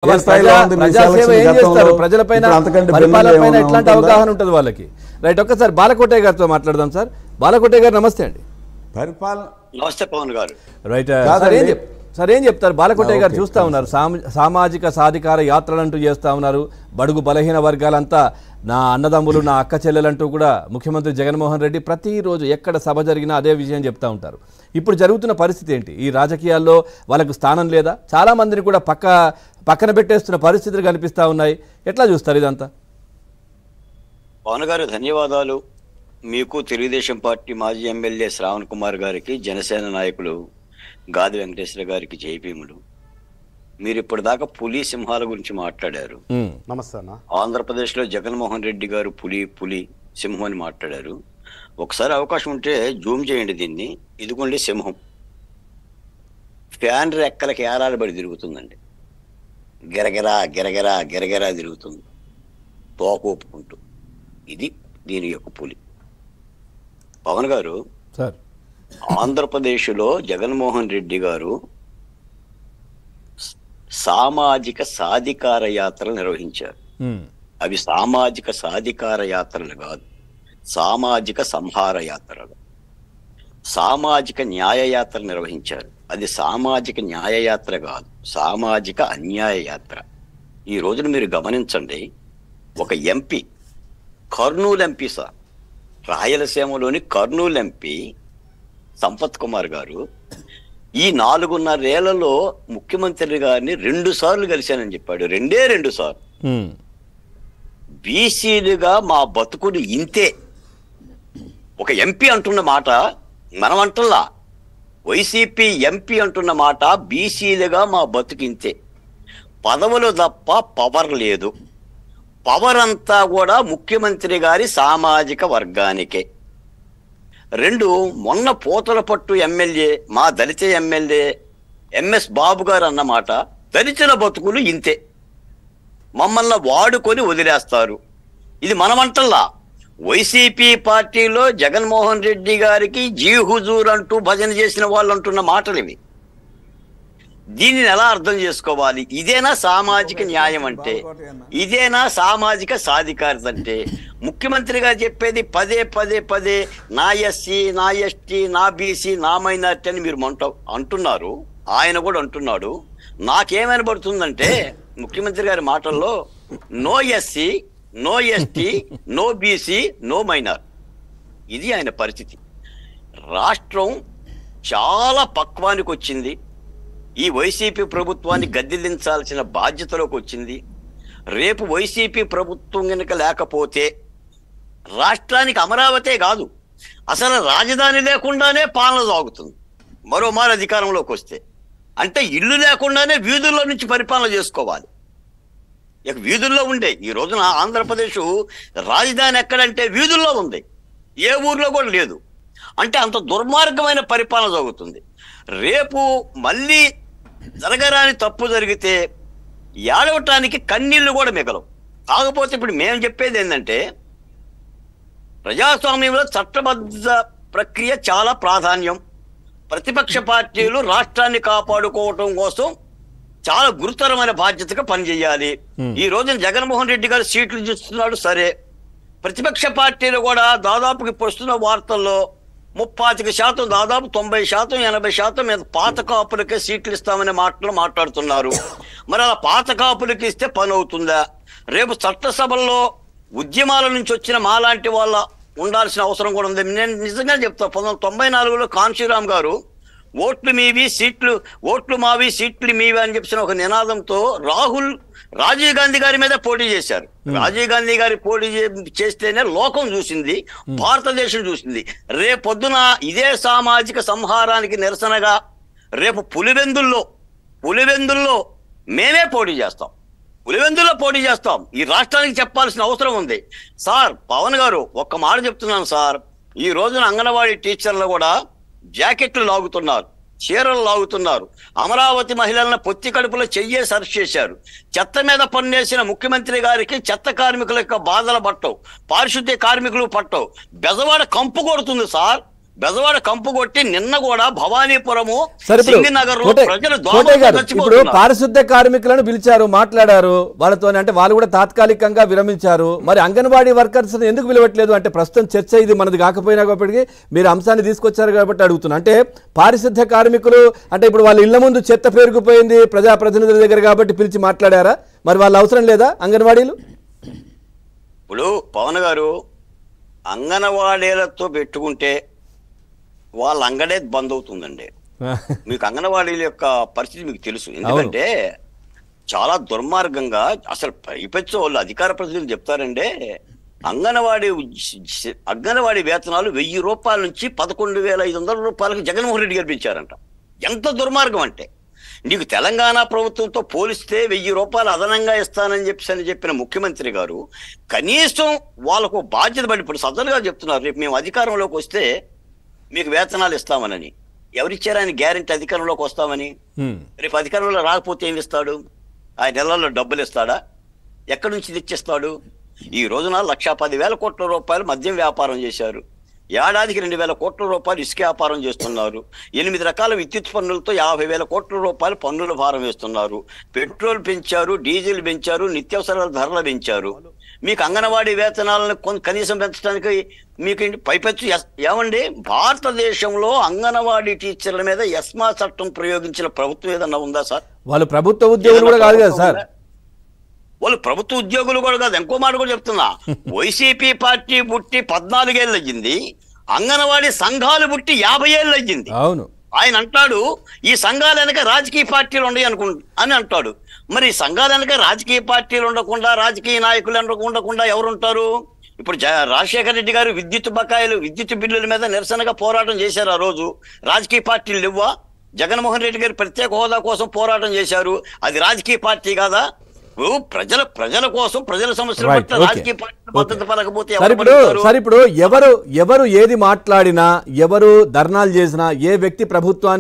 ప్రజాసేవ ఏం చేస్తారు, ప్రజలపైన పరిపాలనపైన ఎట్లాంటి అవగాహన ఉంటుంది వాళ్ళకి. రైట్, ఒక్కసారి బాలకోటయ్య గారితో మాట్లాడదాం. సార్ బాలకోటయ్య గారు నమస్తే అండి. పరిపాలన నమస్తే పవన్ గారు. రైట్ సార్, ఏం చెప్తారు? బాలకోటయ్య గారు చూస్తూ ఉన్నారు, సామాజిక సాధికార యాత్రలంటూ చేస్తూ ఉన్నారు. బడుగు బలహీన వర్గాలంతా నా అన్నదమ్ములు, నా అక్క చెల్లెలంటూ కూడా ముఖ్యమంత్రి జగన్మోహన్ రెడ్డి ప్రతిరోజు ఎక్కడ సభ జరిగినా అదే విషయం చెప్తూ ఉంటారు. ఇప్పుడు జరుగుతున్న పరిస్థితి ఏంటి? ఈ రాజకీయాల్లో వాళ్ళకు స్థానం లేదా? చాలా మందిని కూడా పక్కన పెట్టేస్తున్న పరిస్థితులు కనిపిస్తూ ఉన్నాయి. ఎట్లా చూస్తారు ఇదంతా? పవన్ గారు ధన్యవాదాలు. మీకు తెలుగుదేశం పార్టీ మాజీ ఎమ్మెల్యే శ్రావణ్ కుమార్ గారికి, జనసేన నాయకులు గాది వెంకటేశ్వర గారికి జైభీములు. మీరు ఇప్పటిదాకా పులి సింహాల గురించి మాట్లాడారు. నమస్తే అన్న. ఆంధ్రప్రదేశ్ లో జగన్మోహన్ రెడ్డి గారు పులి సింహం అని మాట్లాడారు. ఒకసారి అవకాశం ఉంటే జూమ్ చేయండి దీన్ని. ఇదిగోండి సింహం, ఫ్యాన్ రెక్కలకి ఏలాడబడి తిరుగుతుందండి. గిరగిరా గిరగిరా గిరగిరా తిరుగుతుంది తోక ఒప్పుకుంటూ. ఇది దీని యొక్క పులి. పవన్ గారు, సార్ ఆంధ్రప్రదేశ్లో జగన్మోహన్ రెడ్డి గారు సామాజిక సాధికార యాత్రలు నిర్వహించారు. అవి సామాజిక సాధికార యాత్రలు కాదు, సామాజిక సంహార యాత్రలు. సామాజిక న్యాయ యాత్ర నిర్వహించారు. అది సామాజిక న్యాయ యాత్ర కాదు, సామాజిక అన్యాయ యాత్ర. ఈ రోజున మీరు గమనించండి, ఒక ఎంపీ, కర్నూలు ఎంపీ సార్, రాయలసీమలోని కర్నూలు ఎంపీ సంపత్ కుమార్ గారు ఈ 4.5 ఏళ్లలో ముఖ్యమంత్రి గారిని 2 సార్లు కలిశానని చెప్పాడు. రెండు సార్లు. బీసీలుగా మా బతుకులు ఇంతే. ఒక ఎంపీ అంటున్న మాట మనం అంటున్నా, వైసీపీ ఎంపీ అంటున్న మాట బీసీలుగా మా బతుకు ఇంతే. పదవులు తప్ప పవర్ లేదు. పవర్ అంతా కూడా ముఖ్యమంత్రి గారి సామాజిక వర్గానికే. 2, మొన్న పోతలపట్టు ఎమ్మెల్యే, మా దళిత ఎమ్మెల్యే ఎంఎస్ బాబు గారు అన్నమాట, దళితుల బతుకులు ఇంతే, మమ్మల్ని వాడుకొని వదిలేస్తారు. ఇది మనమంటల్లా. వైసీపీ పార్టీలో జగన్మోహన్ రెడ్డి గారికి జీ హుజూర్ అంటూ భజన చేసిన వాళ్ళు అంటున్న మాటలు ఇవి. దీనిని ఎలా అర్థం చేసుకోవాలి? ఇదేనా సామాజిక న్యాయం అంటే? ఇదేనా సామాజిక సాధికారత అంటే? ముఖ్యమంత్రి గారు చెప్పేది పదే నా ఎస్సీ, నా ఎస్టీ, నా బీసీ, నా మైనార్టీ అని మీరు అంటున్నారు. ఆయన కూడా అంటున్నాడు. నాకేమనబడుతుందంటే ముఖ్యమంత్రి గారి మాటల్లో no SC, no ST, no BC, no minor. ఇది ఆయన పరిస్థితి. రాష్ట్రం చాలా పక్వానికి వచ్చింది. ఈ వైసీపీ ప్రభుత్వాన్ని గద్దెదించాల్సిన బాధ్యతలోకి వచ్చింది. రేపు వైసీపీ ప్రభుత్వం కనుక లేకపోతే రాష్ట్రానికి అమరావతే కాదు, అసలు రాజధాని లేకుండానే పాలన సాగుతుంది. మరోమారు అధికారంలోకి వస్తే అంటే ఇల్లు లేకుండానే వీధుల్లో నుంచి పరిపాలన చేసుకోవాలి. ఇక వీధుల్లో ఉండే ఈ రోజున ఆంధ్రప్రదేశ్ రాజధాని ఎక్కడంటే వీధుల్లో ఉంది, ఏ ఊర్లో కూడా లేదు. అంటే అంత దుర్మార్గమైన పరిపాలన జరుగుతుంది. రేపు మళ్ళీ జరగరాని తప్పు జరిగితే ఏడవటానికి కన్నీళ్లు కూడా మిగలవు. కాకపోతే ఇప్పుడు మేము చెప్పేది ఏంటంటే, ప్రజాస్వామ్యంలో చట్టబద్ధ ప్రక్రియ చాలా ప్రాధాన్యం. ప్రతిపక్ష పార్టీలు రాష్ట్రాన్ని కాపాడుకోవటం కోసం చాలా గురుతరమైన బాధ్యతగా పనిచేయాలి. ఈ రోజున జగన్మోహన్ రెడ్డి గారు సీట్లు చూస్తున్నాడు, సరే. ప్రతిపక్ష పార్టీలు కూడా దాదాపుకి వస్తున్న వార్తల్లో 35%, దాదాపు 90%, 80% మీద పాత కాపులకే సీట్లు ఇస్తామనే మాటలు మాట్లాడుతున్నారు. మరి అలా పాత కాపులకి ఇస్తే పని అవుతుందా? రేపు చట్టసభల్లో ఉద్యమాల నుంచి వచ్చిన మాలాంటి వాళ్ళ ఉండాల్సిన అవసరం కూడా ఉంది. నేను నిజంగా చెప్తా, 1994లో కాన్షీరామ్ గారు ఓట్లు మీవి సీట్లు, ఓట్లు మావి సీట్లు మీవి అని చెప్పిన ఒక నినాదంతో రాజీవ్ గాంధీ గారి మీద పోటీ చేశారు. రాజీవ్ గాంధీ గారి పోటీ చేస్తేనే లోకం చూసింది, భారతదేశం చూసింది. రేపొద్దున ఇదే సామాజిక సంహారానికి నిరసనగా రేపు పులివెందుల్లో మేమే పోటీ చేస్తాం. పులివెందుల్లో పోటీ చేస్తాం. ఈ రాష్ట్రానికి చెప్పాల్సిన అవసరం ఉంది. సార్ పవన్ గారు, ఒక్క మాట చెప్తున్నాను సార్, ఈ రోజున అంగన్వాడీ టీచర్లు కూడా జాకెట్లు లాగుతున్నారు, చీరలు లాగుతున్నారు. అమరావతి మహిళలను పొత్తి కడుపులో చెయ్యేసి అరెస్ట్ చేశారు. చెత్త మీద పన్నేసిన ముఖ్యమంత్రి గారికి చెత్త కార్మికుల యొక్క బాధలు పట్టవు, పారిశుద్ధ్య కార్మికులు పట్టవు. బెజవాడ కంపు కొడుతుంది సార్. బెజవాడ కంపు కొట్టి నిన్న కూడా భవానీపురము సరే సింగనగర్ లో ప్రజలు ఇప్పుడు పారిశుద్ధ్య కార్మికులను పిలిచారు, మాట్లాడారు వాళ్ళతో, అంటే వాళ్ళు కూడా తాత్కాలికంగా విరమించారు. మరి అంగన్వాడీ వర్కర్స్ ఎందుకు పిలవట్లేదు అంటే ప్రస్తుతం చర్చ ఇది మనది కాకపోయినా కాబట్టి మీరు అంశాన్ని తీసుకొచ్చారు కాబట్టి అడుగుతున్నా. అంటే పారిశుద్ధ్య కార్మికులు అంటే ఇప్పుడు వాళ్ళ ఇళ్ల ముందు చెత్త పేరుకుపోయింది ప్రజాప్రతినిధుల దగ్గర కాబట్టి పిలిచి మాట్లాడారా? మరి వాళ్ళ అవసరం లేదా అంగన్వాడీలు? ఇప్పుడు పవన్ గారు అంగన్వాడీలతో పెట్టుకుంటే వాళ్ళ అంగడే బంద్ అవుతుందండి. మీకు అంగన్వాడీల యొక్క పరిస్థితి మీకు తెలుసు. ఎందుకంటే చాలా దుర్మార్గంగా అసలు పైపెచ్చు వాళ్ళు అధికార ప్రతినిధులు చెప్తారంటే అంగన్వాడీ వేతనాలు 1000 రూపాయల నుంచి 11,500 రూపాయలకు జగన్మోహన్ రెడ్డి గారు పెంచారంట. ఎంత దుర్మార్గం అంటే, నీకు తెలంగాణ ప్రభుత్వంతో పోలిస్తే 1000 రూపాయలు అదనంగా ఇస్తానని చెప్పిన ముఖ్యమంత్రి గారు కనీసం వాళ్ళకు బాధ్యత పడి ఇప్పుడు సజ్జలుగా చెప్తున్నారు రేపు మేము అధికారంలోకి వస్తే మీకు వేతనాలు ఇస్తామనని. ఎవరిచ్చారు ఆయన గ్యారెంటీ అధికారంలోకి వస్తామని? రేపు అధికారంలో రాకపోతే ఏమి ఇస్తాడు? ఆ నెలల్లో డబ్బులు ఇస్తాడా? ఎక్కడి నుంచి తెచ్చిస్తాడు? ఈ రోజున 1,10,000 కోట్ల రూపాయలు మద్యం వ్యాపారం చేశారు. ఏడాదికి 2,000 కోట్ల రూపాయలు ఇసుక వ్యాపారం చేస్తున్నారు. 8 రకాల విద్యుత్ పన్నులతో 50,000 కోట్ల రూపాయలు పన్నుల భారం వేస్తున్నారు. పెట్రోల్ పెంచారు, డీజిల్ పెంచారు, నిత్యావసరాల ధరలు పెంచారు. మీకు అంగన్వాడీ వేతనాలను కనీసం పెంచడానికి మీకు పైపెచ్చు ఏమండి? భారతదేశంలో అంగన్వాడీ టీచర్ల మీద ఎస్మా చట్టం ప్రయోగించిన ప్రభుత్వం ఏదన్నా ఉందా సార్? వాళ్ళు ప్రభుత్వ ఉద్యోగులు కూడా కాదు కదా సార్. వాళ్ళు ప్రభుత్వ ఉద్యోగులు కూడా కాదు. ఇంకో మాట కూడా చెప్తున్నా, వైసీపీ పార్టీ పుట్టి 14 ఏళ్ళు అయ్యింది, అంగన్వాడీ సంఘాలు పుట్టి 50 ఏళ్ళు అయ్యింది. అవును. ఆయన అంటాడు ఈ సంఘాల వెనక రాజకీయ పార్టీలు ఉన్నాయి అని అంటాడు. మరి సంఘాల వెనక రాజకీయ పార్టీలు ఉండకుండా, రాజకీయ నాయకులు ఉండకుండా ఎవరుంటారు? ఇప్పుడు రాజశేఖర రెడ్డి గారు విద్యుత్ బిల్లుల మీద నిరసనగా పోరాటం చేశారు. ఆ రోజు రాజకీయ పార్టీలు లేవా? జగన్మోహన్ రెడ్డి గారు ప్రత్యేక హోదా కోసం పోరాటం చేశారు. అది రాజకీయ పార్టీ కాదా? ప్రజల కోసం, ప్రజల సమస్యల పట్ల రాజకీయ పార్టీ మద్దతు పలకపోతే ఇప్పుడు ఎవరు ఏది మాట్లాడినా, ఎవరు ధర్నాలు చేసినా, ఏ వ్యక్తి ప్రభుత్వాన్ని